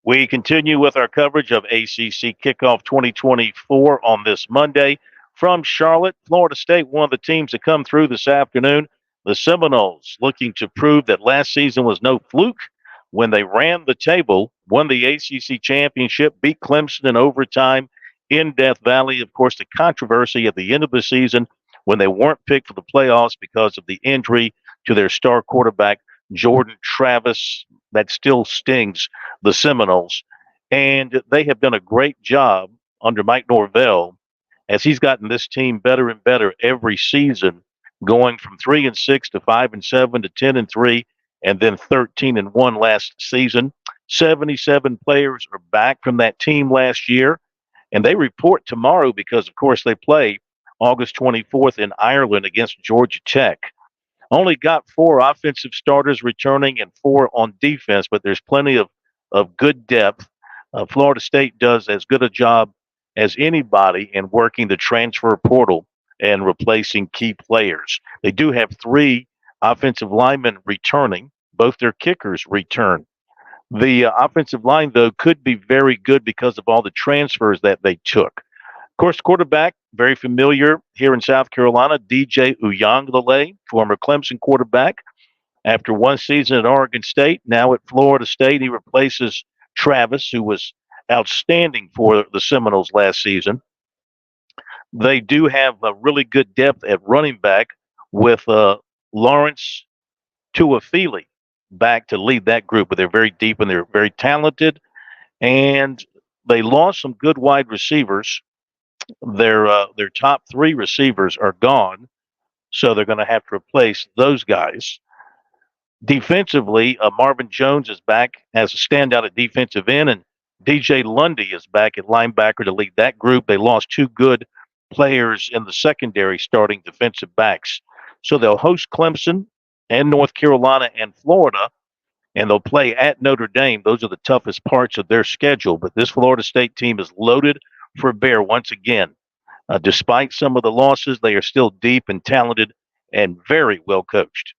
We continue with our coverage of ACC Kickoff 2024 on this Monday from Charlotte, Florida State. One of the teams that come through this afternoon, the Seminoles, looking to prove that last season was no fluke when they ran the table, won the ACC championship, beat Clemson in overtime in Death Valley. Of course, the controversy at the end of the season when they weren't picked for the playoffs because of the injury to their star quarterback, Jordan Travis. That still stings the Seminoles. And they have done a great job under Mike Norvell as he's gotten this team better and better every season, going from 3-6 to 5-7 to 10-3, and then 13-1 last season. 77 players are back from that team last year, and they report tomorrow because, of course, they play August 24th in Ireland against Georgia Tech. Only got 4 offensive starters returning and 4 on defense, but there's plenty of good depth. Florida State does as good a job as anybody in working the transfer portal and replacing key players. They do have 3 offensive linemen returning. Both their kickers return. The offensive line, though, could be very good because of all the transfers that they took. Of course, quarterback, very familiar here in South Carolina, DJ Uiagalelei, former Clemson quarterback. After one season at Oregon State, now at Florida State, he replaces Travis, who was outstanding for the Seminoles last season. They do have a really good depth at running back with Lawrence Tuafili back to lead that group, but they're very deep and they're very talented. And they lost some good wide receivers. Their top 3 receivers are gone, so they're going to have to replace those guys. Defensively, Marvin Jones is back as a standout at defensive end, and DJ Lundy is back at linebacker to lead that group. They lost 2 good players in the secondary starting defensive backs. So they'll host Clemson and North Carolina and Florida, and they'll play at Notre Dame. Those are the toughest parts of their schedule, but this Florida State team is loaded for bear once again. Despite some of the losses, they are still deep and talented and very well coached.